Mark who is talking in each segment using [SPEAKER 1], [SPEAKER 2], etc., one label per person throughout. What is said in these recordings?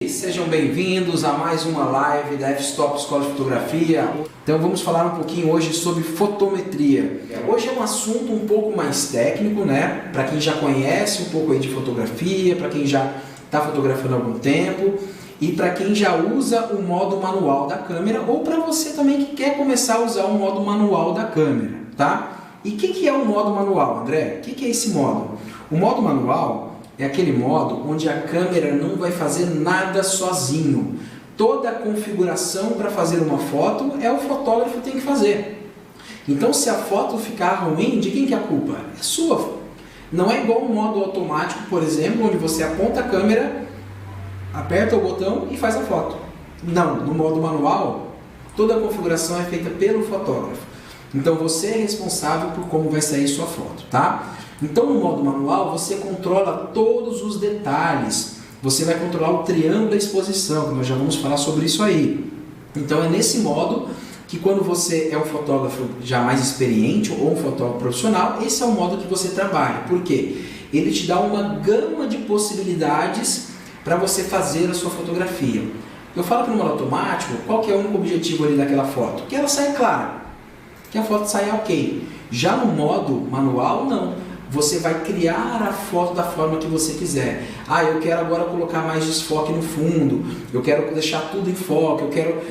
[SPEAKER 1] Sejam bem-vindos a mais uma live da F-Stop Escola de Fotografia. Então vamos falar um pouquinho hoje sobre fotometria. Hoje é um assunto um pouco mais técnico, né? Para quem já conhece um pouco aí de fotografia, para quem já está fotografando há algum tempo e para quem já usa o modo manual da câmera ou para você também que quer começar a usar o modo manual da câmera, tá? E o que é o modo manual, André? O que é esse modo? O modo manual é aquele modo onde a câmera não vai fazer nada sozinho. Toda a configuração para fazer uma foto é o fotógrafo que tem que fazer. Então, se a foto ficar ruim, de quem que é a culpa? É sua. Não é igual o modo automático, por exemplo, onde você aponta a câmera, aperta o botão e faz a foto. Não, no modo manual, toda a configuração é feita pelo fotógrafo. Então, você é responsável por como vai sair sua foto, tá? Então, no modo manual, você controla todos os detalhes. Você vai controlar o triângulo da exposição, que nós já vamos falar sobre isso aí. Então, é nesse modo que quando você é um fotógrafo já mais experiente ou um fotógrafo profissional, esse é o modo que você trabalha. Por quê? Ele te dá uma gama de possibilidades para você fazer a sua fotografia. Eu falo que no modo automático, qual que é o único objetivo ali daquela foto? Que ela saia clara, que a foto saia ok. Já no modo manual, não. Você vai criar a foto da forma que você quiser. Ah, eu quero agora colocar mais desfoque no fundo, eu quero deixar tudo em foco, eu quero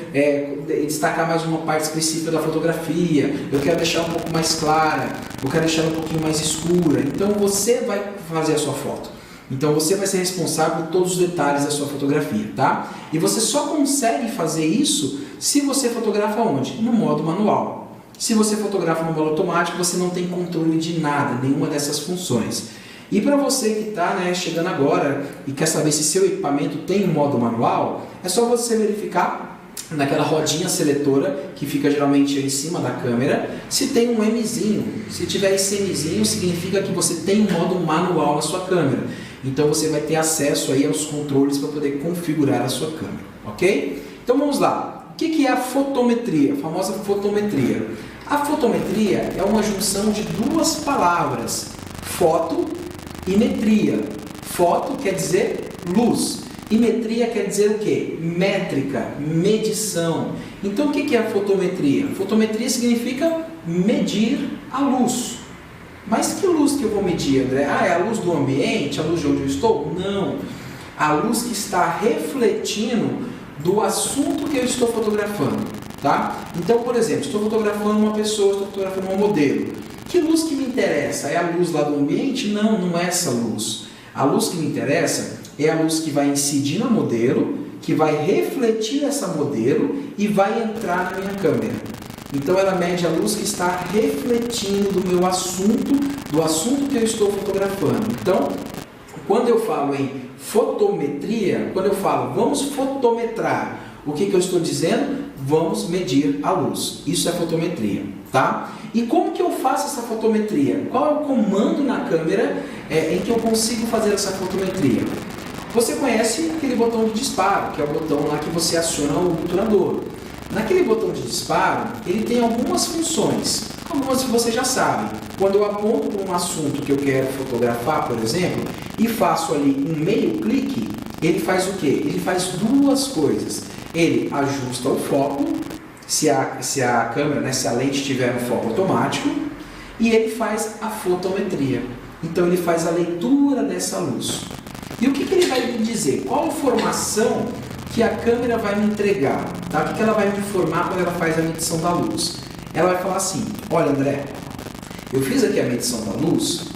[SPEAKER 1] destacar mais uma parte específica da fotografia, eu quero deixar um pouco mais clara, eu quero deixar um pouquinho mais escura. Então você vai fazer a sua foto. Então você vai ser responsável por todos os detalhes da sua fotografia, tá? E você só consegue fazer isso se você fotografa onde? No modo manual. Se você fotografa no modo automático, você não tem controle de nada, nenhuma dessas funções. E para você que está chegando agora e quer saber se seu equipamento tem um modo manual, é só você verificar naquela rodinha seletora que fica geralmente em cima da câmera, se tem um Mzinho. Se tiver esse Mzinho, significa que você tem um modo manual na sua câmera. Então você vai ter acesso aí aos controles para poder configurar a sua câmera, ok? Então vamos lá. O que é a fotometria? A famosa fotometria. A fotometria é uma junção de duas palavras, foto e metria. Foto quer dizer luz e metria quer dizer o quê? Métrica, medição. Então o que é a fotometria? Fotometria significa medir a luz. Mas que luz que eu vou medir, André? Ah, é a luz do ambiente, a luz de onde eu estou? Não. A luz que está refletindo do assunto que eu estou fotografando, tá? Então, por exemplo, estou fotografando uma pessoa, estou fotografando um modelo. Que luz que me interessa? É a luz lá do ambiente? Não, não é essa luz. A luz que me interessa é a luz que vai incidir no modelo, que vai refletir essa modelo e vai entrar na minha câmera. Então, ela mede a luz que está refletindo do meu assunto, do assunto que eu estou fotografando. Então, quando eu falo em fotometria, quando eu falo vamos fotometrar, o que eu estou dizendo? Vamos medir a luz. Isso é fotometria, tá? E como que eu faço essa fotometria? Qual é o comando na câmera em que eu consigo fazer essa fotometria? Você conhece aquele botão de disparo, que é o botão lá que você aciona o obturador. Naquele botão de disparo, ele tem algumas funções. Algumas que você já sabe. Quando eu aponto para um assunto que eu quero fotografar, por exemplo, e faço ali um meio clique, ele faz o quê? Ele faz duas coisas. Ele ajusta o foco, se a câmera, se a lente estiver no foco automático, e ele faz a fotometria. Então ele faz a leitura dessa luz. E o que ele vai me dizer? Qual a informação que a câmera vai me entregar? Tá? O que ela vai me informar quando ela faz a medição da luz? Ela vai falar assim, olha André, eu fiz aqui a medição da luz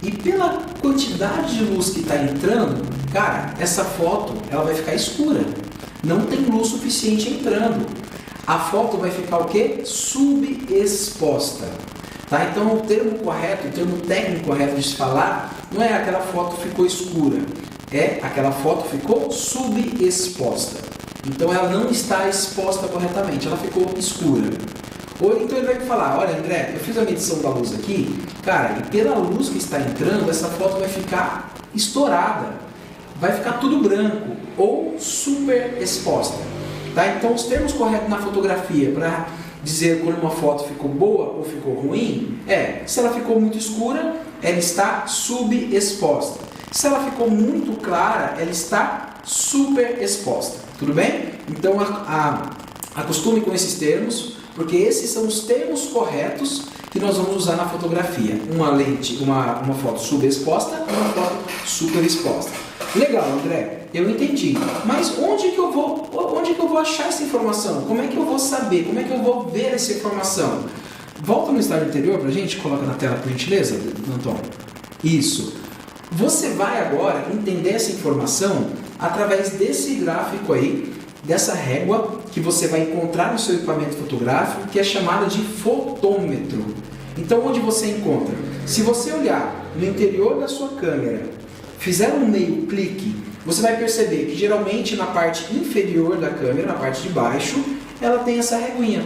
[SPEAKER 1] e pela quantidade de luz que está entrando, cara, essa foto ela vai ficar escura. Não tem luz suficiente entrando. A foto vai ficar o quê? Subexposta. Tá? Então o termo correto, o termo técnico correto de se falar, não é aquela foto ficou escura. É aquela foto ficou subexposta. Então ela não está exposta corretamente, ela ficou escura. Ou então ele vai me falar, olha André, eu fiz a medição da luz aqui, cara, e pela luz que está entrando, essa foto vai ficar estourada, vai ficar tudo branco ou super exposta. Tá? Então os termos corretos na fotografia para dizer quando uma foto ficou boa ou ficou ruim se ela ficou muito escura, ela está subexposta. Se ela ficou muito clara, ela está super exposta, tudo bem? Então acostume com esses termos, porque esses são os termos corretos que nós vamos usar na fotografia. Uma foto subexposta e uma foto super exposta. Legal, André, eu entendi. Mas onde que eu vou achar essa informação? Como é que eu vou saber? Como é que eu vou ver essa informação? Volta no slide anterior pra gente, coloca na tela por gentileza, Antônio. Isso. Você vai agora entender essa informação através desse gráfico aí, dessa régua que você vai encontrar no seu equipamento fotográfico, que é chamada de fotômetro. Então, onde você encontra? Se você olhar no interior da sua câmera, fizer um meio clique, você vai perceber que geralmente na parte inferior da câmera, na parte de baixo, ela tem essa reguinha.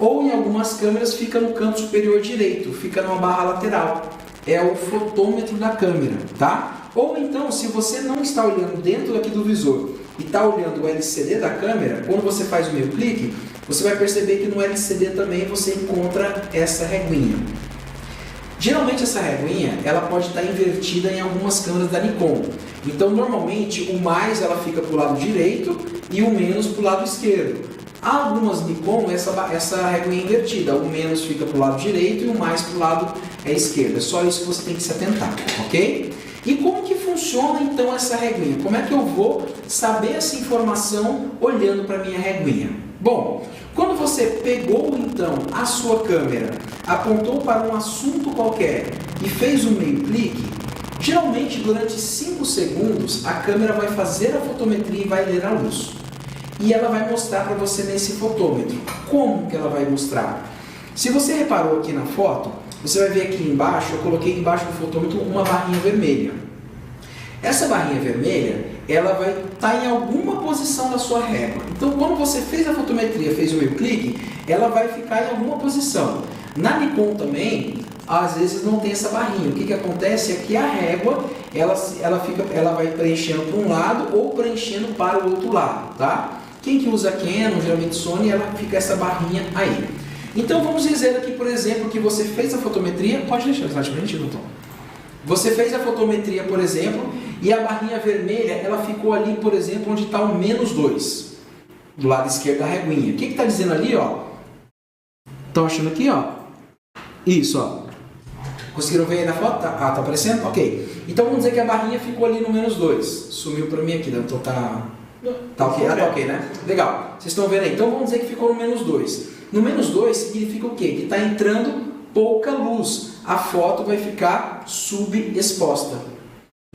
[SPEAKER 1] Ou em algumas câmeras fica no canto superior direito, fica numa barra lateral. É o fotômetro da câmera, tá? Ou então, se você não está olhando dentro aqui do visor e está olhando o LCD da câmera, quando você faz o meio clique, você vai perceber que no LCD também você encontra essa reguinha. Geralmente essa reguinha, ela pode estar invertida em algumas câmeras da Nikon. Então, normalmente, o mais ela fica para o lado direito e o menos para o lado esquerdo. Há algumas Nikon, essa reguinha é invertida. O menos fica para o lado direito e o mais para o lado esquerdo. É só isso que você tem que se atentar, ok? E como que funciona então essa reguinha? Como é que eu vou saber essa informação olhando para a minha reguinha? Bom, quando você pegou então a sua câmera, apontou para um assunto qualquer e fez um meio clique, geralmente durante 5 segundos a câmera vai fazer a fotometria e vai ler a luz. E ela vai mostrar para você nesse fotômetro. Como que ela vai mostrar? Se você reparou aqui na foto, você vai ver aqui embaixo, eu coloquei embaixo do fotômetro uma barrinha vermelha. Essa barrinha vermelha, ela vai estar em alguma posição da sua régua. Então, quando você fez a fotometria, fez o meio clique, ela vai ficar em alguma posição. Na Nikon também, às vezes não tem essa barrinha. O que acontece é que a régua, ela vai preenchendo para um lado ou preenchendo para o outro lado, tá? Quem que usa Canon, geralmente Sony, ela fica essa barrinha aí. Então vamos dizer aqui, por exemplo, que você fez a fotometria, pode deixar o slide para a gente, Tom. Você fez a fotometria, por exemplo, e a barrinha vermelha, ela ficou ali, por exemplo, onde está o -2, do lado esquerdo da reguinha. O que está dizendo ali, ó? Estão achando aqui, ó? Isso, ó. Conseguiram ver aí na foto? Tá aparecendo? Ok. Então vamos dizer que a barrinha ficou ali no -2. Sumiu para mim aqui, então tá ok? Tá ok, né? Legal. Vocês estão vendo aí? Então vamos dizer que ficou no -2. No -2 significa o quê? Que está entrando pouca luz. A foto vai ficar subexposta.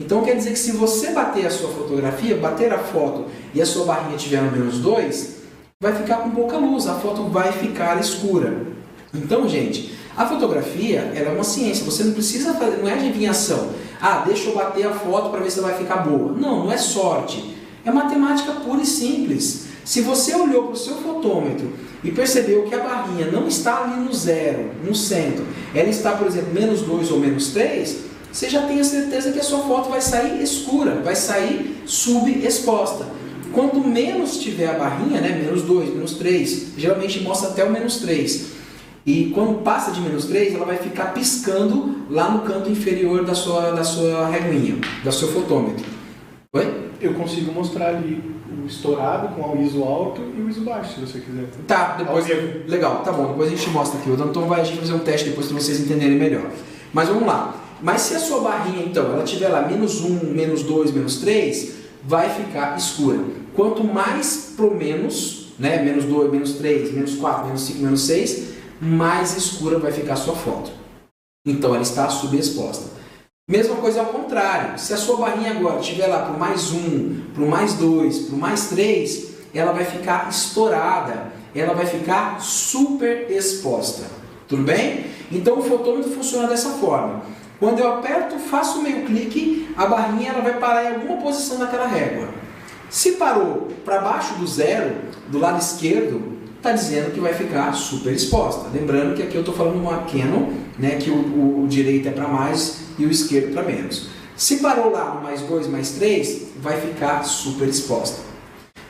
[SPEAKER 1] Então quer dizer que se você bater a sua fotografia, bater a foto e a sua barrinha estiver no -2, vai ficar com pouca luz, a foto vai ficar escura. Então, gente, a fotografia ela é uma ciência, você não precisa fazer, não é adivinhação. Ah, deixa eu bater a foto para ver se ela vai ficar boa. Não, não é sorte. É matemática pura e simples. Se você olhou para o seu fotômetro e percebeu que a barrinha não está ali no zero, no centro, ela está, por exemplo, -2 ou -3, você já tem a certeza que a sua foto vai sair escura, vai sair subexposta. Quanto menos tiver a barrinha, né, -2, -3, geralmente mostra até o -3. E quando passa de -3, ela vai ficar piscando lá no canto inferior da sua reguinha, do seu fotômetro. Oi?
[SPEAKER 2] Eu consigo mostrar ali o estourado com o ISO alto e o ISO baixo, se você quiser.
[SPEAKER 1] Tá, depois. Legal, tá bom, depois a gente mostra aqui. O Danton vai fazer um teste depois para vocês entenderem melhor. Mas vamos lá. Mas se a sua barrinha, então, ela tiver lá -1, -2, -3, vai ficar escura. Quanto mais pro menos, né, -2, -3, -4, -5, -6, mais escura vai ficar a sua foto. Então ela está subexposta. Mesma coisa ao contrário, se a sua barrinha agora estiver lá para o +1, para o +2, para o +3, ela vai ficar estourada, ela vai ficar super exposta. Tudo bem? Então o fotômetro funciona dessa forma. Quando eu aperto, faço meio clique, a barrinha ela vai parar em alguma posição naquela régua. Se parou para baixo do zero, do lado esquerdo, está dizendo que vai ficar super exposta. Lembrando que aqui eu estou falando uma Canon, né, que o direito é para mais e o esquerdo para menos. Se parou lá no +2, +3, vai ficar super exposta.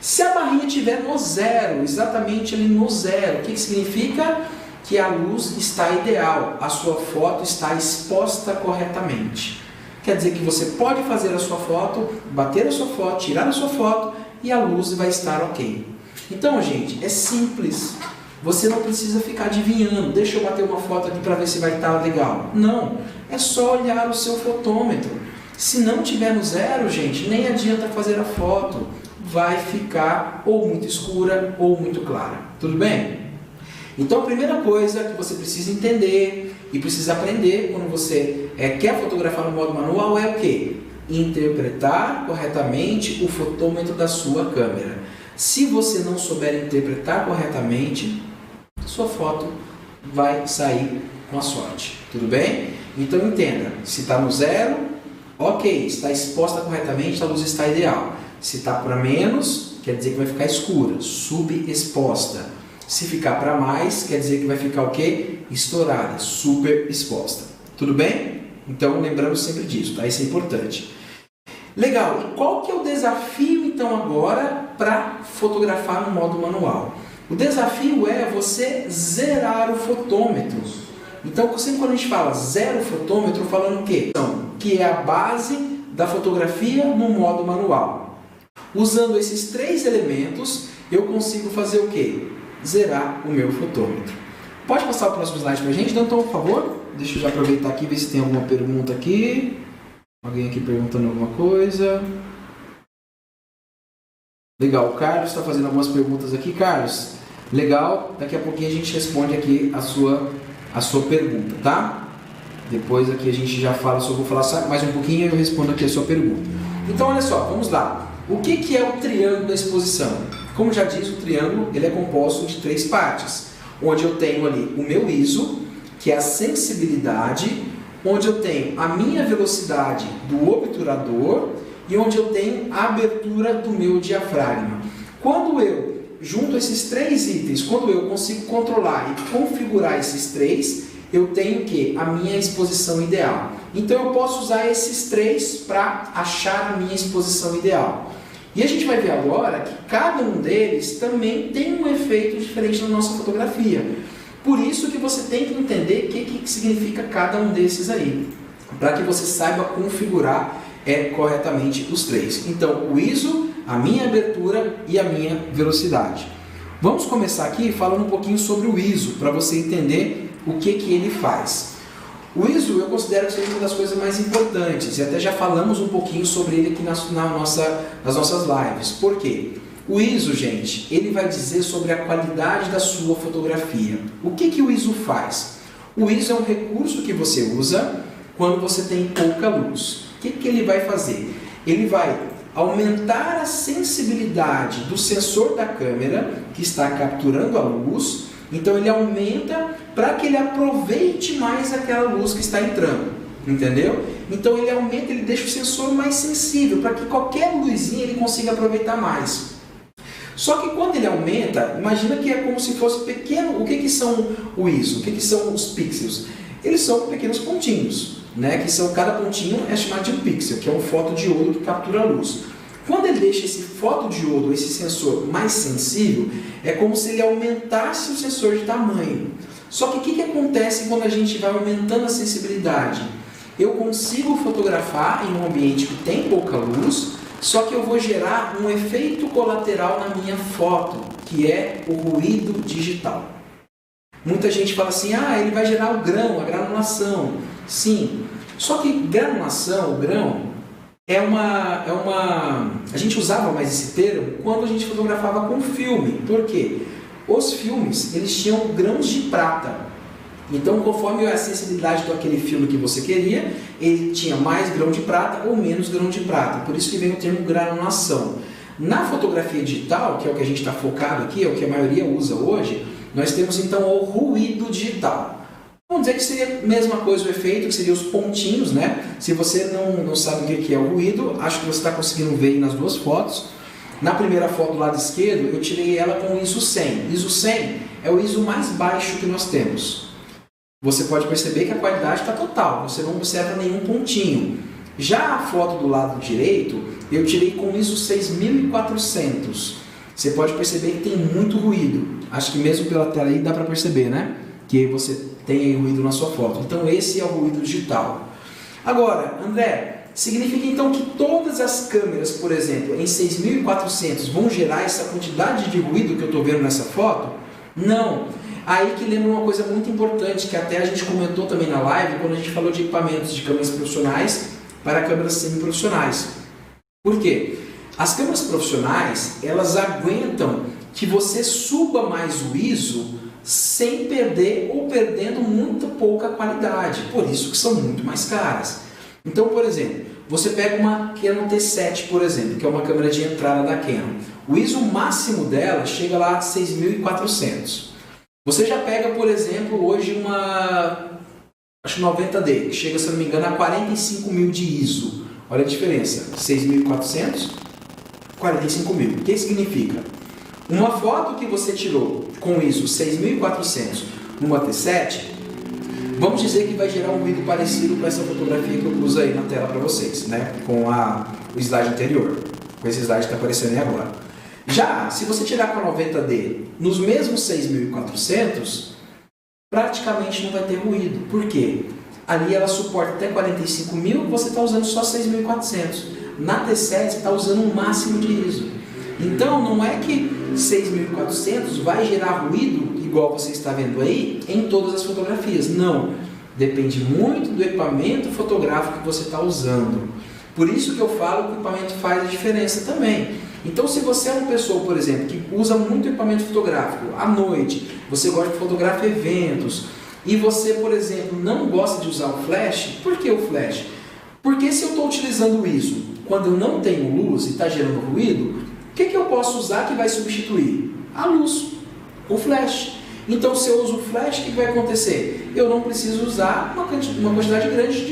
[SPEAKER 1] Se a barrinha estiver no zero, exatamente ali no zero, o que significa? Que a luz está ideal, a sua foto está exposta corretamente. quer dizer que você pode fazer a sua foto, bater a sua foto, tirar a sua foto e a luz vai estar ok. Então, gente, é simples. Você não precisa ficar adivinhando, deixa eu bater uma foto aqui para ver se vai estar legal. Não, é só olhar o seu fotômetro. Se não tiver no zero, gente, nem adianta fazer a foto. Vai ficar ou muito escura ou muito clara. Tudo bem? Então, a primeira coisa que você precisa entender e precisa aprender quando você quer fotografar no modo manual é o quê? Interpretar corretamente o fotômetro da sua câmera. Se você não souber interpretar corretamente, sua foto vai sair com a sorte. Tudo bem? Então entenda, se está no zero, ok, está exposta corretamente, a luz está ideal. Se está para menos, quer dizer que vai ficar escura, subexposta. Se ficar para mais, quer dizer que vai ficar o quê? Estourada, super exposta. Tudo bem? Então lembrando sempre disso, tá? Isso é importante. Legal, e qual que é o desafio então agora para fotografar no modo manual? O desafio é você zerar o fotômetro. Então sempre quando a gente fala zero fotômetro, falando o quê? Que é a base da fotografia no modo manual. Usando esses três elementos, eu consigo fazer o quê? Zerar o meu fotômetro. Pode passar o próximo slide para a gente, então, por favor? Deixa eu já aproveitar aqui, ver se tem alguma pergunta aqui. Alguém aqui perguntando alguma coisa. Legal, o Carlos está fazendo algumas perguntas aqui. Carlos, legal, daqui a pouquinho a gente responde aqui a sua pergunta, tá? Depois aqui a gente já fala, só vou falar mais um pouquinho e eu respondo aqui a sua pergunta. Então, olha só, vamos lá. O que é o triângulo da exposição? Como já diz, o triângulo ele é composto de três partes, onde eu tenho ali o meu ISO, que é a sensibilidade, onde eu tenho a minha velocidade do obturador e onde eu tenho a abertura do meu diafragma. Quando eu junto esses três itens, quando eu consigo controlar e configurar esses três, eu tenho que a minha exposição ideal. Então eu posso usar esses três para achar a minha exposição ideal. E a gente vai ver agora que cada um deles também tem um efeito diferente na nossa fotografia. Por isso que você tem que entender o que significa cada um desses aí, para que você saiba configurar corretamente os três. Então, o ISO, a minha abertura e a minha velocidade. Vamos começar aqui falando um pouquinho sobre o ISO, para você entender o que ele faz. O ISO eu considero que seja uma das coisas mais importantes, e até já falamos um pouquinho sobre ele aqui nas nossas lives. Por quê? O ISO, gente, ele vai dizer sobre a qualidade da sua fotografia. O que o ISO faz? O ISO é um recurso que você usa quando você tem pouca luz. O que ele vai fazer? Ele vai aumentar a sensibilidade do sensor da câmera que está capturando a luz. Então ele aumenta para que ele aproveite mais aquela luz que está entrando. Entendeu? Então ele aumenta, ele deixa o sensor mais sensível para que qualquer luzinha ele consiga aproveitar mais. Só que quando ele aumenta, imagina que é como se fosse pequeno. O que são o ISO? O que são os pixels? Eles são pequenos pontinhos, né? Que são, cada pontinho é chamado de um pixel, que é um fotodiodo que captura a luz. Quando ele deixa esse fotodiodo, esse sensor mais sensível, é como se ele aumentasse o sensor de tamanho. Só que o que acontece quando a gente vai aumentando a sensibilidade? Eu consigo fotografar em um ambiente que tem pouca luz, só que eu vou gerar um efeito colateral na minha foto, que é o ruído digital. Muita gente fala assim, ele vai gerar o grão, a granulação. Sim, só que granulação, o grão, a gente usava mais esse termo quando a gente fotografava com filme. Por quê? Os filmes, eles tinham grãos de prata. Então, conforme a sensibilidade daquele filme que você queria, ele tinha mais grão de prata ou menos grão de prata. Por isso que vem o termo granulação. Na fotografia digital, que é o que a gente está focado aqui, é o que a maioria usa hoje, nós temos então o ruído digital. Vamos dizer que seria a mesma coisa o efeito, que seria os pontinhos, né? Se você não sabe o que é o ruído, acho que você está conseguindo ver aí nas duas fotos. Na primeira foto do lado esquerdo, eu tirei ela com o ISO 100. ISO 100 é o ISO mais baixo que nós temos. Você pode perceber que a qualidade está total, você não observa nenhum pontinho. Já a foto do lado direito, eu tirei com o ISO 6400. Você pode perceber que tem muito ruído. Acho que mesmo pela tela aí dá para perceber, né? Que você tem aí ruído na sua foto. Então esse é o ruído digital. Agora, André, significa então que todas as câmeras, por exemplo, em 6400 vão gerar essa quantidade de ruído que eu estou vendo nessa foto? Não. Aí que lembra uma coisa muito importante, que até a gente comentou também na live, quando a gente falou de equipamentos de câmeras profissionais para câmeras semiprofissionais. Por quê? As câmeras profissionais, elas aguentam que você suba mais o ISO sem perder ou perdendo muito pouca qualidade. Por isso que são muito mais caras. Então, por exemplo, você pega uma Canon T7, por exemplo, que é uma câmera de entrada da Canon. O ISO máximo dela chega lá a 6.400. Você já pega, por exemplo, hoje uma 90D, que chega, se não me engano, a 45.000 de ISO. Olha a diferença, 6.400, 45.000. O que significa? Uma foto que você tirou com ISO 6.400 numa T7, vamos dizer que vai gerar um ruído parecido com essa fotografia que eu pus aí na tela para vocês, né? Com o slide anterior, com esse slide que está aparecendo aí agora. Já, se você tirar com a 90D nos mesmos 6.400, praticamente não vai ter ruído. Por quê? Ali ela suporta até 45.000, você está usando só 6.400. Na T7 você está usando um máximo de ISO. Então não é que 6.400 vai gerar ruído, igual você está vendo aí, em todas as fotografias. Não. Depende muito do equipamento fotográfico que você está usando. Por isso que eu falo que o equipamento faz a diferença também. Então, se você é uma pessoa, por exemplo, que usa muito equipamento fotográfico à noite, você gosta de fotografar eventos, e você, por exemplo, não gosta de usar o flash, por que o flash? Porque se eu estou utilizando o ISO, quando eu não tenho luz e está gerando ruído, o que eu posso usar que vai substituir? A luz, o flash. Então, se eu uso o flash, o que vai acontecer? Eu não preciso usar uma quantidade grande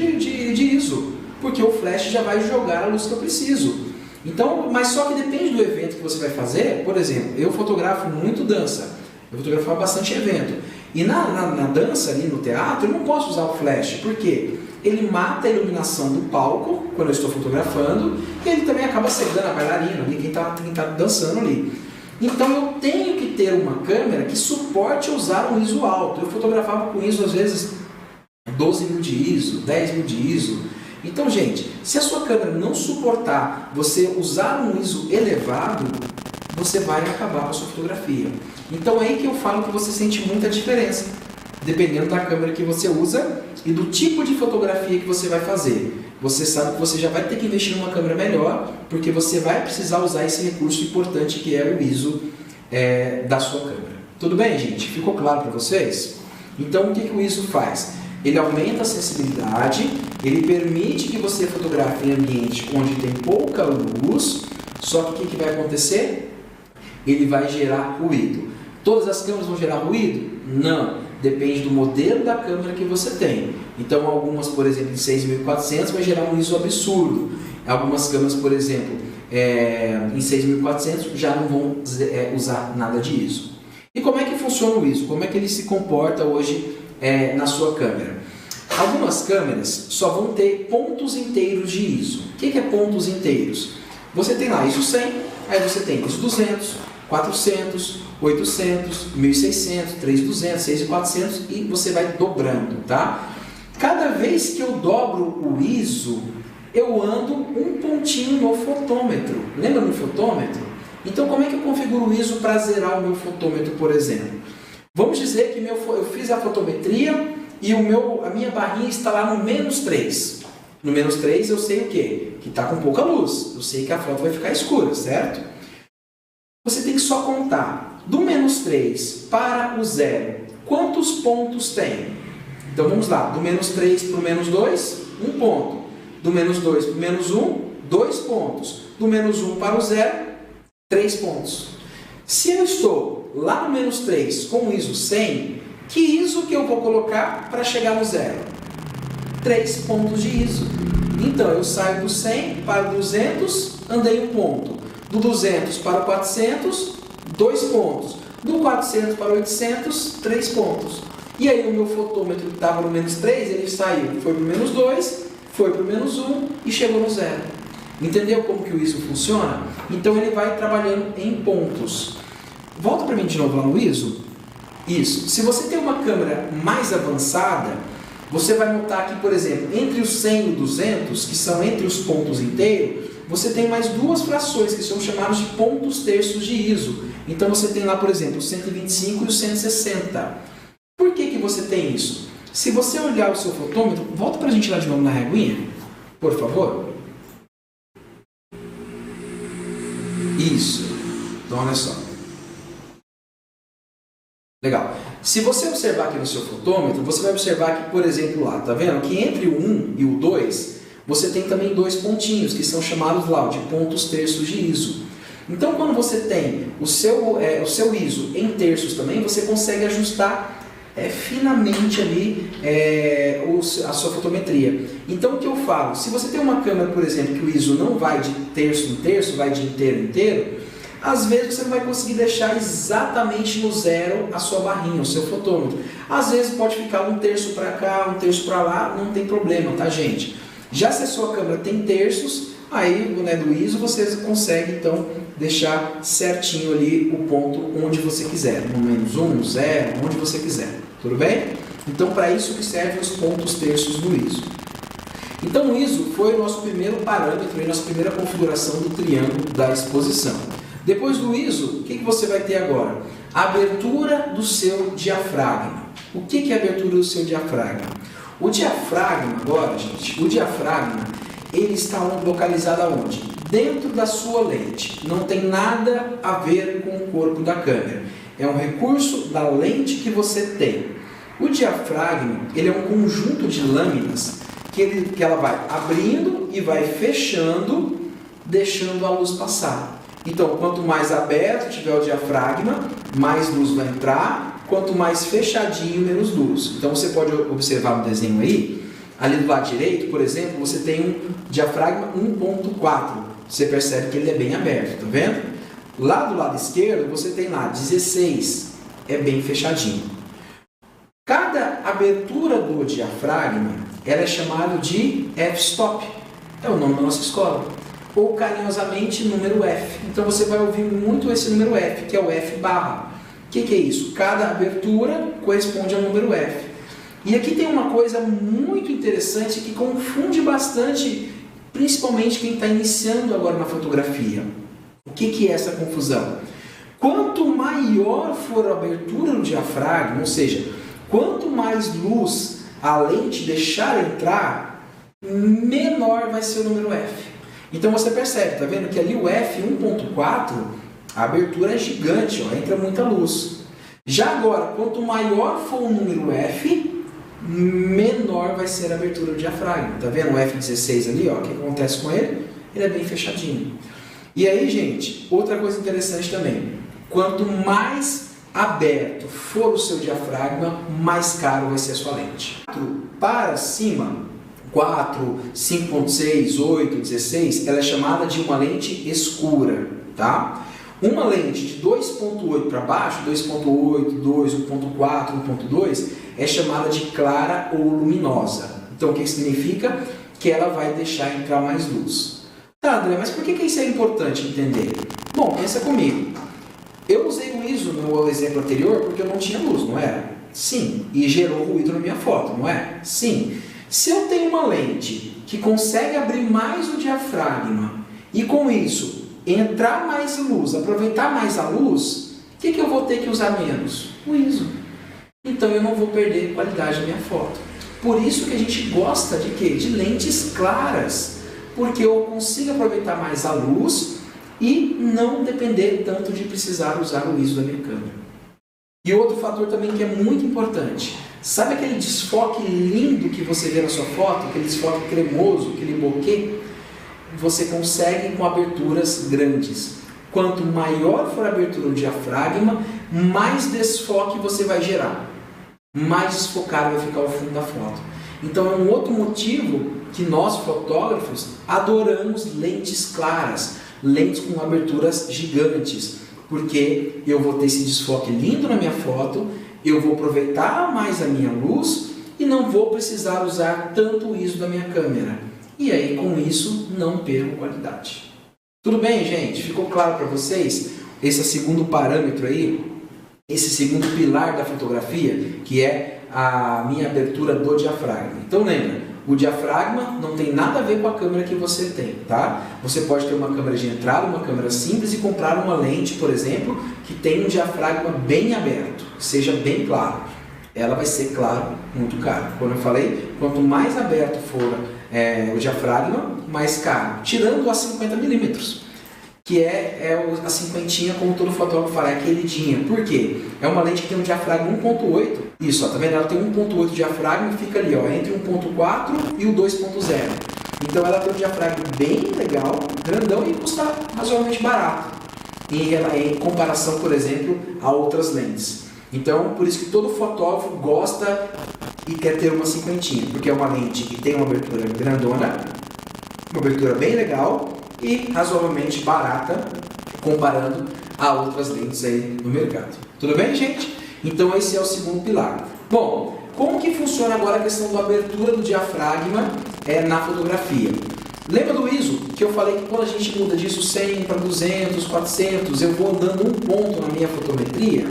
[SPEAKER 1] de ISO, porque o flash já vai jogar a luz que eu preciso. Então, mas só que depende do evento que você vai fazer. Por exemplo, eu fotografo muito dança, eu fotografo bastante evento. E na dança, ali no teatro, eu não posso usar o flash, porque ele mata a iluminação do palco, quando eu estou fotografando, e ele também acaba cegando a bailarina, ali, quem está dançando ali. Então eu tenho que ter uma câmera que suporte usar um ISO alto. Eu fotografava com ISO, às vezes, 12.000 de ISO, 10.000 de ISO. Então, gente, se a sua câmera não suportar você usar um ISO elevado, você vai acabar com a sua fotografia. Então é aí que eu falo que você sente muita diferença, dependendo da câmera que você usa e do tipo de fotografia que você vai fazer. Você sabe que você já vai ter que investir numa câmera melhor, porque você vai precisar usar esse recurso importante que é o ISO da sua câmera. Tudo bem, gente? Ficou claro para vocês? Então, o que o ISO faz? Ele aumenta a sensibilidade, ele permite que você fotografe em ambiente onde tem pouca luz, só que o que vai acontecer? Ele vai gerar ruído. Todas as câmeras vão gerar ruído? Não. Depende do modelo da câmera que você tem. Então, algumas, por exemplo, de 6.400 vai gerar um ISO absurdo. Algumas câmeras, por exemplo, em 6.400 já não vão usar nada de ISO. E como é que funciona o ISO? Como é que ele se comporta hoje na sua câmera? Algumas câmeras só vão ter pontos inteiros de ISO. O que é pontos inteiros? Você tem lá ISO 100, aí você tem ISO 200, 400, 800, 1600, 3200, 6400 e você vai dobrando, tá? Cada vez que eu dobro o ISO, eu ando um pontinho no fotômetro. Lembra no fotômetro? Então, como é que eu configuro o ISO para zerar o meu fotômetro, por exemplo? Vamos dizer que eu fiz a fotometria e a minha barrinha está lá no -3. No -3 eu sei o quê? Que está com pouca luz. Eu sei que a foto vai ficar escura, certo? Você tem que só contar do -3 para o 0. Quantos pontos tem? Então vamos lá. Do -3 para o -2, 1 ponto. Do -2 para o -1, 2 pontos. Do -1 para o 0, 3 pontos. Se eu estou lá no -3 com o ISO 100, que ISO que eu vou colocar para chegar no 0? 3 pontos de ISO. Então eu saio do 100 para o 200, andei 1 ponto. Do 200 para o 400, 2 pontos. Do 400 para o 800, 3 pontos. E aí o meu fotômetro que estava no -3, ele saiu, foi para o -2, foi para o -1 e chegou no 0. Entendeu como que o ISO funciona? Então ele vai trabalhando em pontos. Volta para mim de novo lá no ISO. Isso. Se você tem uma câmera mais avançada, Você vai notar que, por exemplo, entre o 100 e o 200, que são entre os pontos inteiros, você tem mais duas frações, que são chamadas de pontos terços de ISO. Então você tem lá, por exemplo, o 125 e o 160. Por que você tem isso? Se você olhar o seu fotômetro, volta para a gente lá de novo na reguinha, por favor. Isso. Então olha só. Legal. Se você observar aqui no seu fotômetro, você vai observar que, por exemplo, lá, tá vendo? Que entre o 1 e o 2, você tem também dois pontinhos, que são chamados lá de pontos terços de ISO. Então, quando você tem o seu ISO em terços também, você consegue ajustar finamente ali a sua fotometria. Então, o que eu falo? Se você tem uma câmera, por exemplo, que o ISO não vai de terço em terço, vai de inteiro em inteiro, às vezes você não vai conseguir deixar exatamente no zero a sua barrinha, o seu fotômetro. Às vezes pode ficar um terço para cá, um terço para lá, não tem problema, tá, gente? Já se a sua câmera tem terços, aí do ISO você consegue então deixar certinho ali o ponto onde você quiser, no -1, 0, onde você quiser, tudo bem? Então para isso que servem os pontos terços do ISO. Então o ISO foi o nosso primeiro parâmetro, a nossa primeira configuração do triângulo da exposição. Depois do ISO, o que você vai ter agora? A abertura do seu diafragma. O que é a abertura do seu diafragma? O diafragma agora, gente, o diafragma, ele está localizado aonde? Dentro da sua lente. Não tem nada a ver com o corpo da câmera. É um recurso da lente que você tem. O diafragma, ele é um conjunto de lâminas que ela vai abrindo e vai fechando, deixando a luz passar. Então, quanto mais aberto tiver o diafragma, mais luz vai entrar. Quanto mais fechadinho, menos luz. Então você pode observar no desenho aí, ali do lado direito, por exemplo, você tem um diafragma 1.4. Você percebe que ele é bem aberto, tá vendo? Lá do lado esquerdo, você tem lá 16. É bem fechadinho. Cada abertura do diafragma, ela é chamada de f-stop. É o nome da nossa escola. Ou carinhosamente número F. Então você vai ouvir muito esse número F, que é o F barra. O que é isso? Cada abertura corresponde ao número F. E aqui tem uma coisa muito interessante que confunde bastante, principalmente quem está iniciando agora na fotografia. O que é essa confusão? Quanto maior for a abertura do diafragma, ou seja, quanto mais luz a lente deixar entrar, menor vai ser o número F. Então você percebe, tá vendo que ali o F 1.4, a abertura é gigante, ó, entra muita luz. Já agora, quanto maior for o número F, menor vai ser a abertura do diafragma. Tá vendo o F16 ali, ó? O que acontece com ele? Ele é bem fechadinho. E aí, gente, outra coisa interessante também. Quanto mais aberto for o seu diafragma, mais caro vai ser a sua lente. Para cima, 4, 5.6, 8, 16, ela é chamada de uma lente escura, tá? Uma lente de 2.8 para baixo, 2.8, 2, 1.4, 1.2, é chamada de clara ou luminosa. Então, o que significa? Que ela vai deixar entrar mais luz. Tá, André, mas por que isso é importante entender? Bom, pensa comigo. Eu usei o ISO no exemplo anterior porque eu não tinha luz, não era? Sim. E gerou ruído na minha foto, não é? Sim. Se eu tenho uma lente que consegue abrir mais o diafragma e com isso entrar mais luz, aproveitar mais a luz, o que eu vou ter que usar menos? O ISO. Então eu não vou perder qualidade da minha foto. Por isso que a gente gosta de quê? De lentes claras, porque eu consigo aproveitar mais a luz e não depender tanto de precisar usar o ISO da minha câmera. E outro fator também que é muito importante, sabe aquele desfoque lindo que você vê na sua foto, aquele desfoque cremoso, aquele bokeh? Você consegue com aberturas grandes. Quanto maior for a abertura do diafragma, mais desfoque você vai gerar. Mais desfocado vai ficar o fundo da foto. Então é um outro motivo que nós fotógrafos adoramos lentes claras, lentes com aberturas gigantes, porque eu vou ter esse desfoque lindo na minha foto, eu vou aproveitar mais a minha luz e não vou precisar usar tanto o ISO da minha câmera. E aí, com isso, não perco qualidade. Tudo bem, gente? Ficou claro para vocês? Esse é o segundo parâmetro aí, esse segundo pilar da fotografia, que é a minha abertura do diafragma. Então lembra, o diafragma não tem nada a ver com a câmera que você tem, tá? Você pode ter uma câmera de entrada, uma câmera simples e comprar uma lente, por exemplo, que tem um diafragma bem aberto, seja bem claro. Ela vai ser, claro, muito cara. Como eu falei, quanto mais aberto for o diafragma, mais caro. Tirando a 50 milímetros, que a cinquentinha, como todo fotógrafo fala, é a queridinha. Por quê? É uma lente que tem um diafragma 1.8. Isso, ó, tá vendo? Ela tem 1.8 diafragma e fica ali, ó, entre 1.4 e o 2.0. Então ela tem um diafragma bem legal, grandão e custa razoavelmente barato, em comparação, por exemplo, a outras lentes. Então, por isso que todo fotógrafo gosta e quer ter uma cinquentinha, porque é uma lente que tem uma abertura grandona, uma abertura bem legal e razoavelmente barata, comparando a outras lentes aí no mercado. Tudo bem, gente? Então esse é o segundo pilar. Bom, como que funciona agora a questão da abertura do diafragma na fotografia? Lembra do ISO? Que eu falei que quando a gente muda disso 100 para 200, 400, eu vou andando um ponto na minha fotometria?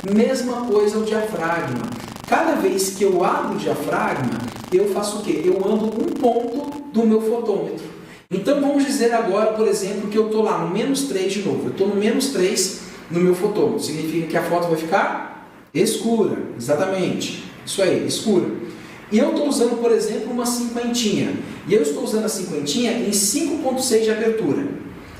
[SPEAKER 1] Mesma coisa o diafragma. Cada vez que eu abro o diafragma, eu faço o quê? Eu ando um ponto do meu fotômetro. Então vamos dizer agora, por exemplo, que eu estou lá no -3 de novo. Eu estou no -3 no meu fotômetro. Significa que a foto vai ficar escura. Exatamente. Isso aí, escura. E eu estou usando, por exemplo, uma cinquentinha. E eu estou usando a cinquentinha em 5.6 de abertura.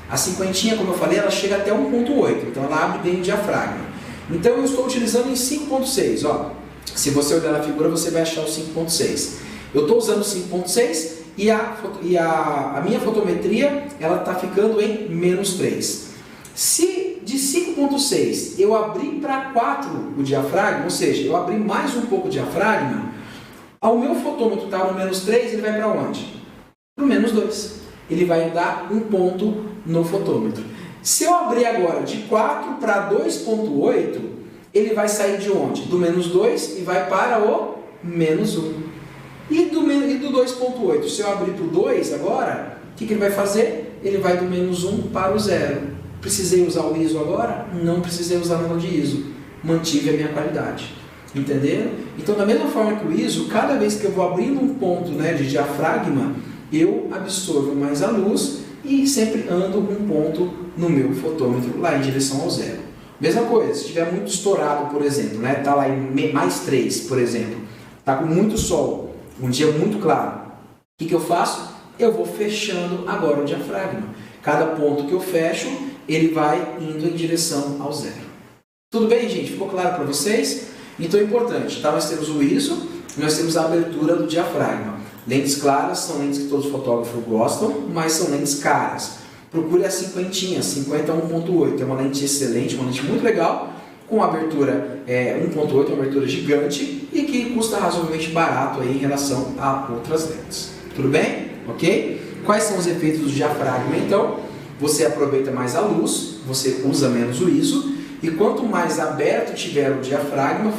[SPEAKER 1] A cinquentinha, como eu falei, ela chega até 1.8. Então ela abre bem o diafragma. Então eu estou utilizando em 5.6. Ó, se você olhar na figura, você vai achar o 5.6. Eu estou usando o 5.6 e a minha fotometria ela está ficando em -3. Se de 5.6 eu abrir para 4 o diafragma, ou seja, eu abrir mais um pouco o diafragma, ao meu fotômetro está no -3, ele vai para onde? Para o -2. Ele vai dar um ponto no fotômetro. Se eu abrir agora de 4 para 2.8, ele vai sair de onde? Do -2 e vai para o -1. E do 2.8, se eu abrir para o 2 agora, o que ele vai fazer? Ele vai do -1 para o 0. Precisei usar o ISO agora? Não precisei usar nada de ISO. Mantive a minha qualidade. Entenderam? Então, da mesma forma que o ISO, cada vez que eu vou abrindo um ponto, né, de diafragma, eu absorvo mais a luz e sempre ando um ponto no meu fotômetro lá em direção ao 0. Mesma coisa, se estiver muito estourado, por exemplo, né, tá lá em +3, por exemplo, tá com muito sol, um dia muito claro, o que eu faço? Eu vou fechando agora o diafragma. Cada ponto que eu fecho, ele vai indo em direção ao 0. Tudo bem, gente? Ficou claro para vocês? Então é importante, tá? Nós temos o ISO, nós temos a abertura do diafragma. Lentes claras são lentes que todos os fotógrafos gostam, mas são lentes caras. Procure a cinquentinha, 50-1.8, é uma lente excelente, uma lente muito legal, com abertura 1.8, uma abertura gigante e que custa razoavelmente barato aí em relação a outras lentes. Tudo bem? Ok? Quais são os efeitos do diafragma? Então, você aproveita mais a luz, você usa menos o ISO, e quanto mais aberto tiver o diafragma,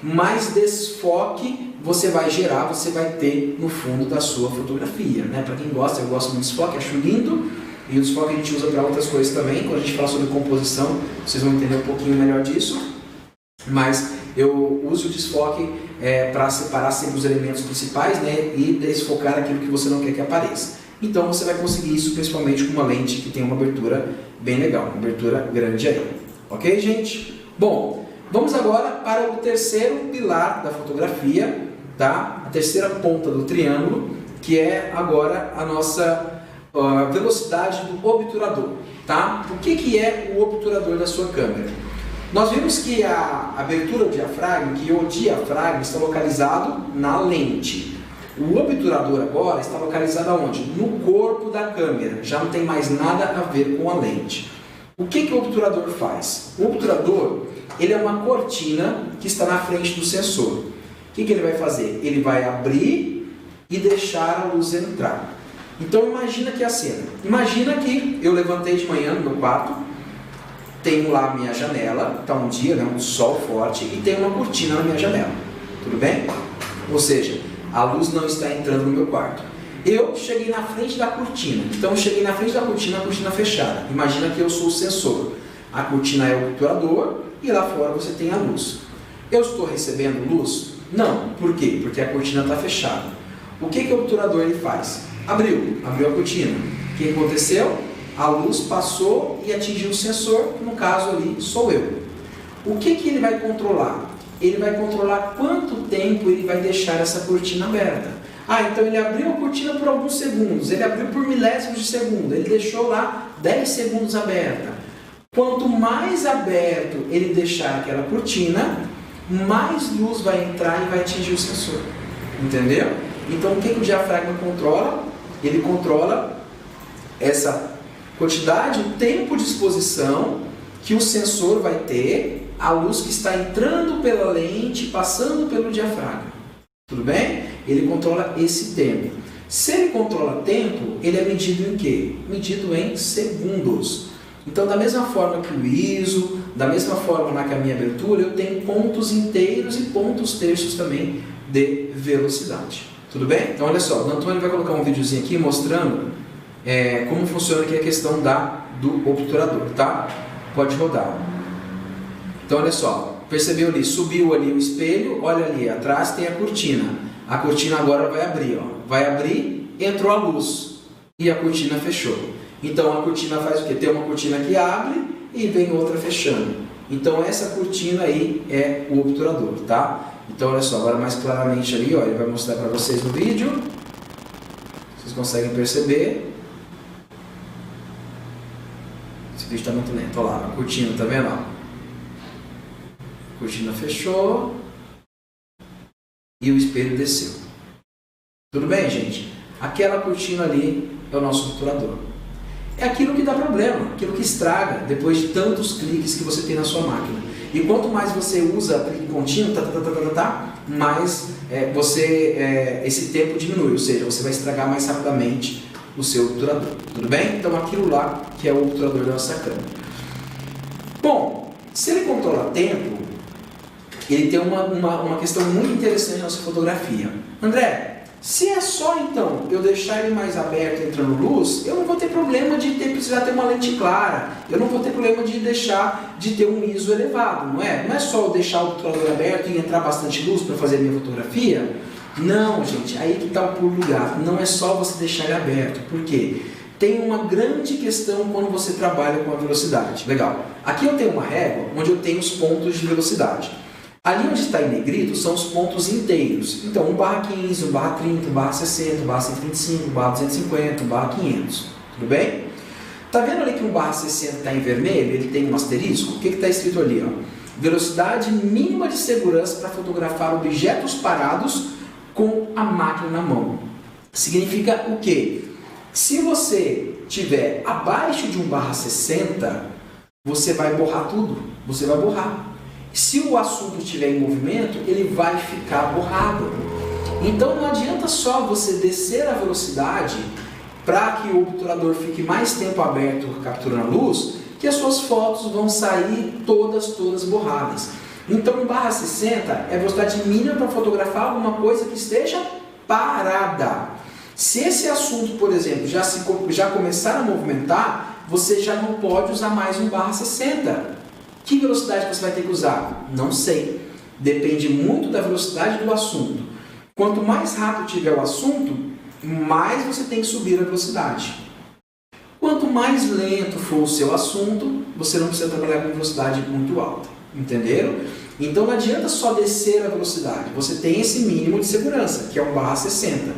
[SPEAKER 1] mais desfoque você vai gerar, você vai ter no fundo da sua fotografia, né? Para quem gosta, eu gosto muito de desfoque, acho lindo, e o desfoque a gente usa para outras coisas também. Quando a gente fala sobre composição, vocês vão entender um pouquinho melhor disso, mas eu uso o desfoque para separar sempre os elementos principais, né? E desfocar aquilo que você não quer que apareça. Então você vai conseguir isso principalmente com uma lente que tem uma abertura bem legal, uma abertura grande aí. Ok, gente? Bom, vamos agora para o terceiro pilar da fotografia, tá? A terceira ponta do triângulo, que é agora a nossa velocidade do obturador, tá? O que é o obturador da sua câmera? Nós vimos que a abertura do diafragma, que o diafragma está localizado na lente. O obturador agora está localizado aonde? No corpo da câmera, já não tem mais nada a ver com a lente. O que o obturador faz? O obturador, ele é uma cortina que está na frente do sensor. O que ele vai fazer? Ele vai abrir e deixar a luz entrar. Então imagina que é a cena. Imagina que eu levantei de manhã no meu quarto, tenho lá a minha janela, está um dia, né, um sol forte, e tem uma cortina na minha janela. Tudo bem? Ou seja, a luz não está entrando no meu quarto. Eu cheguei na frente da cortina. Então eu cheguei na frente da cortina, a cortina fechada. Imagina que eu sou o sensor. A cortina é o obturador e lá fora você tem a luz. Eu estou recebendo luz? Não. Por quê? Porque a cortina está fechada. O que o obturador ele faz? Abriu a cortina. O que aconteceu? A luz passou e atingiu o sensor, que no caso ali sou eu. O que ele vai controlar? Ele vai controlar quanto tempo ele vai deixar essa cortina aberta. Então ele abriu a cortina por alguns segundos, ele abriu por milésimos de segundo, ele deixou lá 10 segundos aberta. Quanto mais aberto ele deixar aquela cortina, mais luz vai entrar e vai atingir o sensor. Entendeu? Então o que o diafragma controla? Ele controla essa quantidade, o tempo de exposição que o sensor vai ter, a luz que está entrando pela lente, passando pelo diafragma. Tudo bem? Ele controla esse tempo. Se ele controla tempo, ele é medido em quê? Medido em segundos. Então, da mesma forma que o ISO, da mesma forma na minha abertura, eu tenho pontos inteiros e pontos terços também de velocidade. Tudo bem? Então, olha só, o Antônio vai colocar um videozinho aqui mostrando como funciona aqui a questão do obturador, tá? Pode rodar. Então, olha só, percebeu ali, subiu ali o espelho, olha ali, atrás tem a cortina. A cortina agora vai abrir, ó. Vai abrir, entrou a luz e a cortina fechou. Então, a cortina faz o quê? Tem uma cortina que abre e vem outra fechando. Então, essa cortina aí é o obturador, tá? Então, olha só, agora mais claramente ali, ó, ele vai mostrar para vocês no vídeo. Vocês conseguem perceber. Esse vídeo está muito lento, olha lá, a cortina, tá vendo? A cortina fechou e o espelho desceu. Tudo bem, gente? Aquela cortina ali é o nosso obturador. É aquilo que dá problema, aquilo que estraga depois de tantos cliques que você tem na sua máquina. E quanto mais você usa clique contínuo, mais esse tempo diminui, ou seja, você vai estragar mais rapidamente o seu obturador. Tudo bem? Então aquilo lá que é o obturador da nossa câmera. Bom, se ele controla tempo, ele tem uma questão muito interessante na nossa fotografia. André, se é só então eu deixar ele mais aberto entrando luz, eu não vou ter problema de precisar ter uma lente clara, eu não vou ter problema de deixar de ter um ISO elevado, não é? Não é só eu deixar o obturador aberto e entrar bastante luz para fazer a minha fotografia. Não, gente, aí que está o pulo do gato. Não é só você deixar ele aberto. Por quê? Tem uma grande questão quando você trabalha com a velocidade. Legal. Aqui eu tenho uma régua onde eu tenho os pontos de velocidade. Ali onde está em negrito são os pontos inteiros. Então, 1/15, 1/30, 1/60, 1/125, 1/250, 1/500. Tudo bem? Tá vendo ali que 1/60 está em vermelho? Ele tem um asterisco? O que está escrito ali? Ó? Velocidade mínima de segurança para fotografar objetos parados com a máquina na mão. Significa o quê? Se você tiver abaixo de 1/60, você vai borrar tudo. Você vai borrar. Se o assunto estiver em movimento, ele vai ficar borrado. Então não adianta só você descer a velocidade para que o obturador fique mais tempo aberto capturando a luz, que as suas fotos vão sair todas borradas. Então 1/60 é a velocidade mínima para fotografar alguma coisa que esteja parada. Se esse assunto, por exemplo, já começar a movimentar, você já não pode usar mais 1/60. Que velocidade você vai ter que usar? Não sei. Depende muito da velocidade do assunto. Quanto mais rápido tiver o assunto, mais você tem que subir a velocidade. Quanto mais lento for o seu assunto, você não precisa trabalhar com velocidade muito alta. Entenderam? Então não adianta só descer a velocidade. Você tem esse mínimo de segurança, que é 1/60.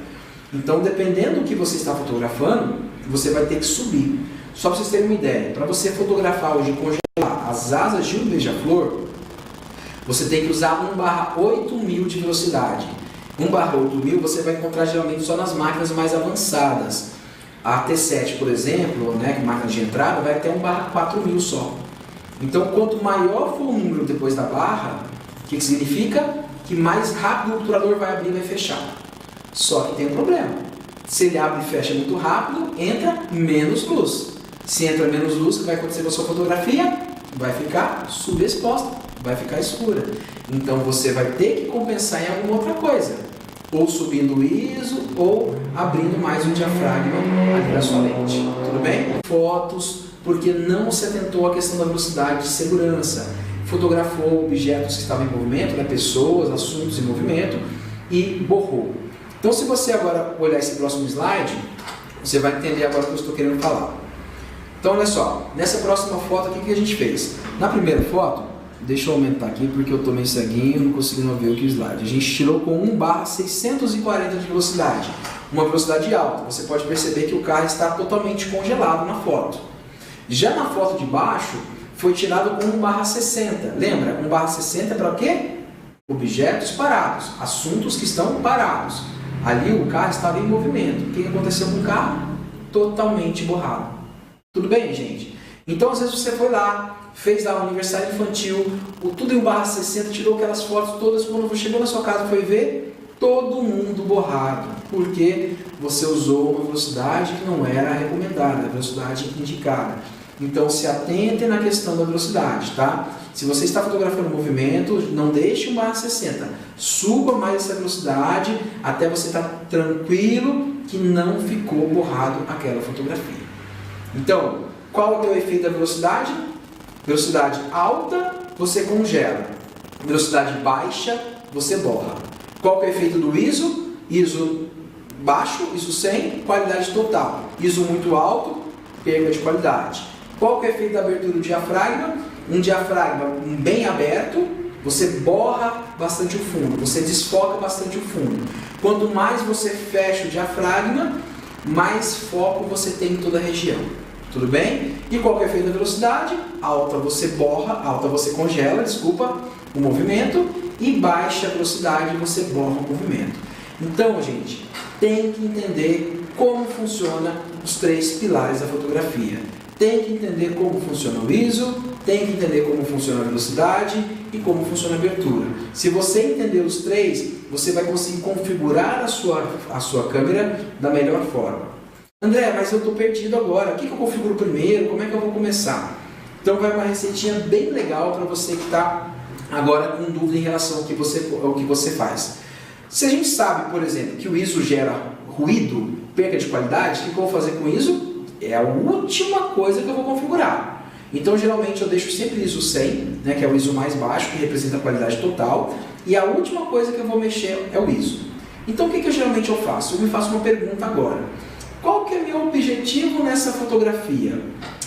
[SPEAKER 1] Então, dependendo do que você está fotografando, você vai ter que subir. Só para vocês terem uma ideia, para você fotografar hoje congelar as asas de um beija-flor, você tem que usar 1/8000 de velocidade. 1/8000 você vai encontrar geralmente só nas máquinas mais avançadas. A T7, por exemplo, né, que é máquina de entrada, vai até 1/4000 só. Então, quanto maior for o número depois da barra, o que significa? Que mais rápido o obturador vai abrir e vai fechar. Só que tem um problema. Se ele abre e fecha muito rápido, entra menos luz. Se entra menos luz, o que vai acontecer com a sua fotografia? Vai ficar subexposta, vai ficar escura. Então você vai ter que compensar em alguma outra coisa. Ou subindo o ISO, ou abrindo mais um diafragma ali na sua lente. Tudo bem? Fotos, porque não se atentou à questão da velocidade de segurança. fotografou objetos que estavam em movimento, né, pessoas, assuntos em movimento, e borrou. Então, se você agora olhar esse próximo slide, você vai entender agora o que eu estou querendo falar. Então, olha só, nessa próxima foto, o que a gente fez? Na primeira foto, deixa eu aumentar aqui porque eu estou meio ceguinho, não consigo ver aqui o slide. A gente tirou com 1/640 de velocidade, uma velocidade alta. Você pode perceber que o carro está totalmente congelado na foto. Já na foto de baixo, foi tirado com 1/60. Lembra? 1/60 é para o quê? Objetos parados, assuntos que estão parados. Ali o carro estava em movimento. O que aconteceu com o carro? Totalmente borrado. Tudo bem, gente? Então, às vezes você foi lá, fez lá o aniversário infantil, tudo em 1/60, tirou aquelas fotos todas, quando chegou na sua casa foi ver, todo mundo borrado. Porque você usou uma velocidade que não era recomendada, a velocidade indicada. Então, se atentem na questão da velocidade, tá? Se você está fotografando o movimento, não deixe 1/60. Suba mais essa velocidade até você estar tranquilo que não ficou borrado aquela fotografia. Então, qual é o teu efeito da velocidade? Velocidade alta, você congela. Velocidade baixa, você borra. Qual é o efeito do ISO? ISO baixo, ISO 100, qualidade total. ISO muito alto, perda de qualidade. Qual é o efeito da abertura do diafragma? Um diafragma bem aberto, você borra bastante o fundo, você desfoca bastante o fundo. Quanto mais você fecha o diafragma, mais foco você tem em toda a região. Tudo bem? E qual é o efeito da velocidade? Alta você borra, alta você congela, desculpa, o movimento, e baixa velocidade você borra o movimento. Então, gente, tem que entender como funciona os 3 pilares da fotografia. Tem que entender como funciona o ISO, tem que entender como funciona a velocidade e como funciona a abertura. Se você entender os 3, você vai conseguir configurar a sua câmera da melhor forma. André, mas eu estou perdido agora. O que eu configuro primeiro? Como é que eu vou começar? Então vai uma receitinha bem legal para você que está agora com dúvida em relação ao que você faz. Se a gente sabe, por exemplo, que o ISO gera ruído, perda de qualidade, o que eu vou fazer com o ISO? É a última coisa que eu vou configurar. Então, geralmente, eu deixo sempre ISO 100, né, que é o ISO mais baixo, que representa a qualidade total. E a última coisa que eu vou mexer é o ISO. Então, o que eu geralmente faço? Eu me faço uma pergunta agora. Qual que é meu objetivo nessa fotografia?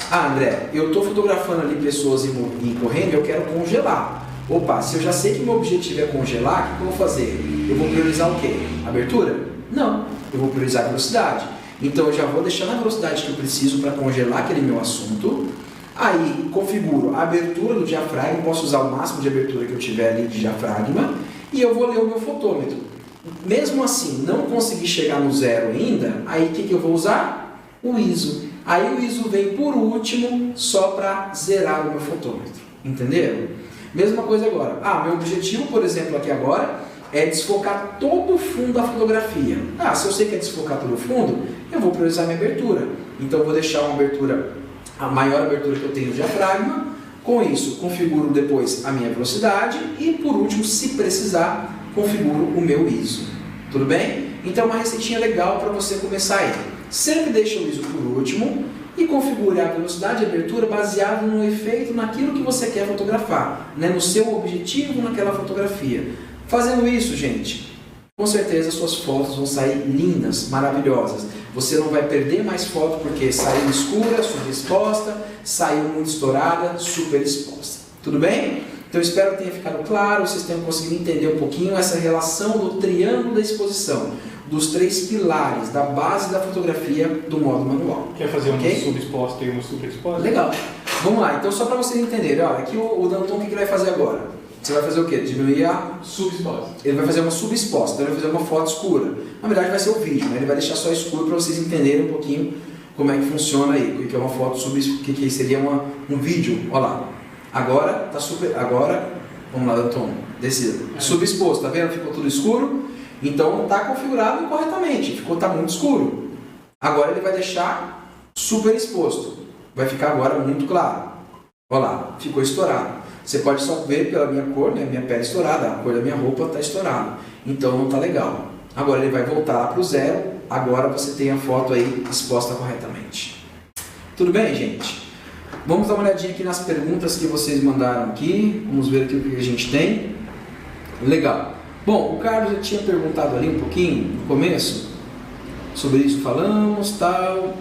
[SPEAKER 1] Ah, André, eu estou fotografando ali pessoas correndo e eu quero congelar. Opa, se eu já sei que meu objetivo é congelar, o que eu vou fazer? Eu vou priorizar o quê? Abertura? Não, eu vou priorizar a velocidade. Então eu já vou deixar na velocidade que eu preciso para congelar aquele meu assunto. Aí configuro a abertura do diafragma, posso usar o máximo de abertura que eu tiver ali de diafragma, e eu vou ler o meu fotômetro. Mesmo assim, não consegui chegar no 0 ainda, aí o que eu vou usar? O ISO. Aí o ISO vem por último, só para zerar o meu fotômetro. Entenderam? Mesma coisa agora. Ah, meu objetivo, por exemplo, aqui agora, é desfocar todo o fundo da fotografia. Ah, se eu sei que é desfocar todo o fundo, eu vou priorizar minha abertura. Então eu vou deixar uma abertura, a maior abertura que eu tenho no diafragma. Com isso, configuro depois a minha velocidade e, por último, se precisar, configuro o meu ISO. Tudo bem? Então, uma receitinha legal para você começar aí. Sempre deixa o ISO por último e configure a velocidade e a abertura baseado no efeito, naquilo que você quer fotografar, né? No seu objetivo naquela fotografia. Fazendo isso, gente, com certeza suas fotos vão sair lindas, maravilhosas. Você não vai perder mais foto porque saiu escura, subexposta, saiu muito estourada, super exposta. Tudo bem? Então espero que tenha ficado claro, vocês tenham conseguido entender um pouquinho essa relação do triângulo da exposição, dos 3 pilares da base da fotografia do modo manual.
[SPEAKER 2] Quer fazer uma subexposta e uma superexposta?
[SPEAKER 1] Legal. Vamos lá, então só para vocês entenderem, olha, aqui o Danton, o que ele vai fazer agora? Você vai fazer o quê? Diminuir a
[SPEAKER 2] subexposta.
[SPEAKER 1] Ele vai fazer uma subexposta, então ele vai fazer uma foto escura. Na verdade vai ser o vídeo, né? Ele vai deixar só escuro para vocês entenderem um pouquinho como é que funciona aí, o que é uma foto subexposta, o que seria um vídeo, olha lá. Agora tá super. Agora, vamos lá, Danton, descida. Subexposto, tá vendo? Ficou tudo escuro. Então está configurado incorretamente, tá muito escuro. Agora ele vai deixar super exposto. Vai ficar agora muito claro. Olha lá, ficou estourado. Você pode só ver pela minha cor, né? Minha pele estourada, a cor da minha roupa está estourada. Então não está legal. Agora ele vai voltar para o 0. Agora você tem a foto aí exposta corretamente. Tudo bem, gente? Vamos dar uma olhadinha aqui nas perguntas que vocês mandaram aqui. Vamos ver aqui o que a gente tem. Legal. Bom, o Carlos já tinha perguntado ali um pouquinho no começo. Sobre isso falamos, tal.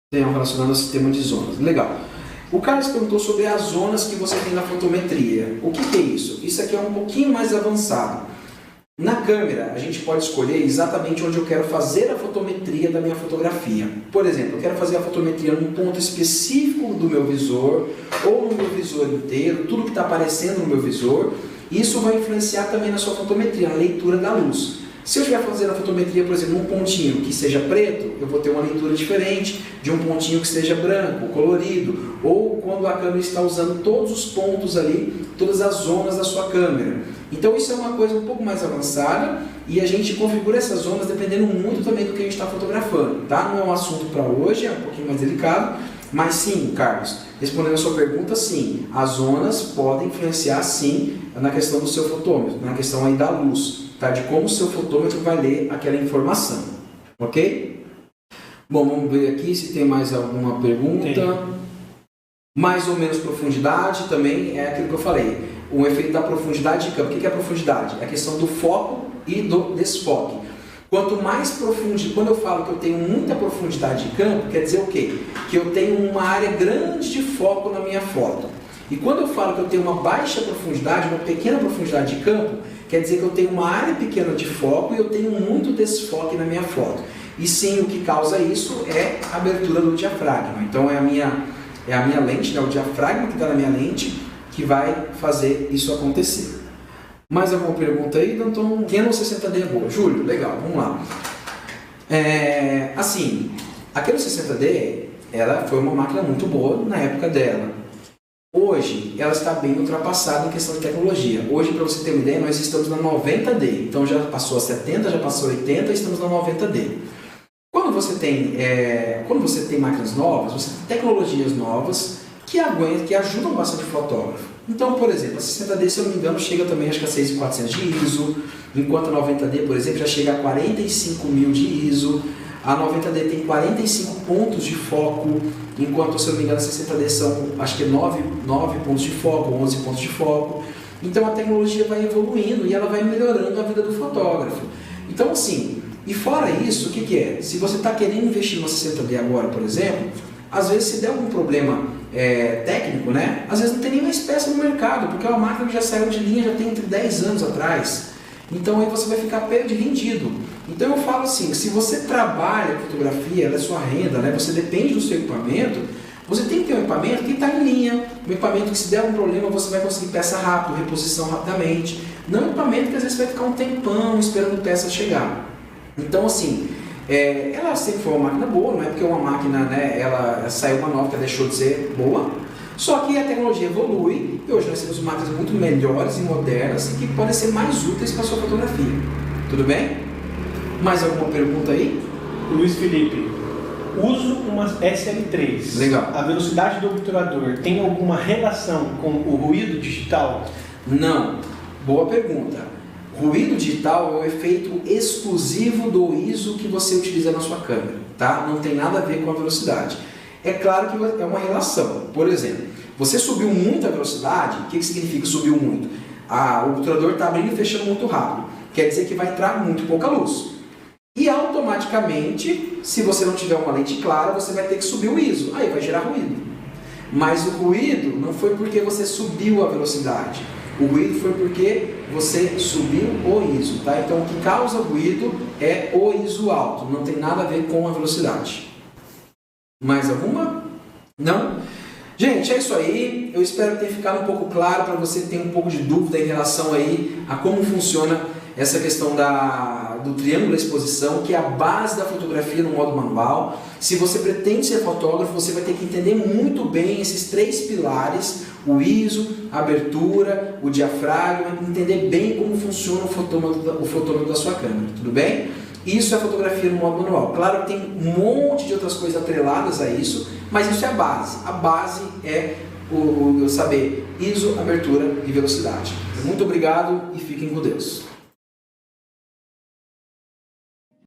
[SPEAKER 1] Tem um relacionado ao sistema de zonas. Legal. O Carlos perguntou sobre as zonas que você tem na fotometria. O que é isso? Isso aqui é um pouquinho mais avançado. Na câmera, a gente pode escolher exatamente onde eu quero fazer a fotometria da minha fotografia. Por exemplo, eu quero fazer a fotometria num ponto específico do meu visor, ou no meu visor inteiro, tudo que está aparecendo no meu visor. Isso vai influenciar também na sua fotometria, na leitura da luz. Se eu estiver fazendo a fotometria, por exemplo, num pontinho que seja preto, eu vou ter uma leitura diferente de um pontinho que seja branco, colorido, ou quando a câmera está usando todos os pontos ali, todas as zonas da sua câmera. Então isso é uma coisa um pouco mais avançada e a gente configura essas zonas dependendo muito também do que a gente está fotografando, tá? Não é um assunto para hoje, é um pouquinho mais delicado, mas sim, Carlos, respondendo a sua pergunta, sim, as zonas podem influenciar sim na questão do seu fotômetro, na questão aí da luz, tá? De como o seu fotômetro vai ler aquela informação, ok? Bom, vamos ver aqui se tem mais alguma pergunta. Tem. Mais ou menos profundidade também é aquilo que eu falei. O efeito da profundidade de campo. O que é a profundidade? É a questão do foco e do desfoque. Quanto mais profundo, quando eu falo que eu tenho muita profundidade de campo, quer dizer o quê? Que eu tenho uma área grande de foco na minha foto. E quando eu falo que eu tenho uma baixa profundidade, uma pequena profundidade de campo, quer dizer que eu tenho uma área pequena de foco e eu tenho muito desfoque na minha foto. E sim, o que causa isso é a abertura do diafragma. Então é a minha lente, né? O diafragma que está na minha lente, que vai fazer isso acontecer. Mais alguma pergunta aí, Danton? Canon 60D é boa. Júlio, legal, vamos lá. Assim, a Canon 60D, ela foi uma máquina muito boa na época dela. Hoje, ela está bem ultrapassada em questão de tecnologia. Hoje, para você ter uma ideia, nós estamos na 90D. Então já passou a 70, já passou a 80 e estamos na 90D. Quando você tem máquinas novas, você tem tecnologias novas que ajudam bastante o fotógrafo. Então, por exemplo, a 60D, se eu não me engano, chega também acho que a 6.400 de ISO, enquanto a 90D, por exemplo, já chega a 45.000 de ISO. A 90D tem 45 pontos de foco, enquanto, se eu não me engano, a 60D são, acho que 9 pontos de foco, 11 pontos de foco. Então, a tecnologia vai evoluindo e ela vai melhorando a vida do fotógrafo. Então, assim, e fora isso, o que é? Se você está querendo investir numa 60D agora, por exemplo, às vezes se der algum problema técnico, né? Às vezes não tem nem mais peça no mercado, porque é uma máquina que já saiu de linha já tem entre 10 anos atrás. Então aí você vai ficar vendido. Então eu falo assim, se você trabalha com fotografia, ela é sua renda, né? Você depende do seu equipamento, você tem que ter um equipamento que está em linha, um equipamento que se der algum problema você vai conseguir peça rápido, reposição rapidamente. Não um equipamento que às vezes vai ficar um tempão esperando peça chegar. Então assim, ela sempre foi uma máquina boa, não é porque uma máquina, né, ela saiu uma nova que deixou de ser boa, só que a tecnologia evolui e hoje nós temos máquinas muito melhores e modernas e que podem ser mais úteis para a sua fotografia. Tudo bem? Mais alguma pergunta aí?
[SPEAKER 2] Luiz Felipe, uso uma SL3.
[SPEAKER 1] Legal.
[SPEAKER 2] A velocidade do obturador tem alguma relação com o ruído digital?
[SPEAKER 1] Não. Boa pergunta. Ruído digital é o efeito exclusivo do ISO que você utiliza na sua câmera, tá? Não tem nada a ver com a velocidade. É claro que é uma relação. Por exemplo, você subiu muito a velocidade, o que significa subiu muito? O obturador está abrindo e fechando muito rápido. Quer dizer que vai entrar muito pouca luz. E automaticamente, se você não tiver uma lente clara, você vai ter que subir o ISO. Aí vai gerar ruído. Mas o ruído não foi porque você subiu a velocidade. O ruído foi porque você subiu o ISO, tá? Então o que causa ruído é o ISO alto, não tem nada a ver com a velocidade. Mais alguma? Não? Gente, é isso aí. Eu espero que tenha ficado um pouco claro para você que tem um pouco de dúvida em relação aí a como funciona essa questão do triângulo da exposição, que é a base da fotografia no modo manual. Se você pretende ser fotógrafo, você vai ter que entender muito bem esses 3 pilares, o ISO, a abertura, o diafragma, entender bem como funciona o fotômetro da sua câmera, tudo bem? Isso é fotografia no modo manual. Claro que tem um monte de outras coisas atreladas a isso, mas isso é a base. A base é o saber ISO, abertura e velocidade. Muito obrigado e fiquem com Deus.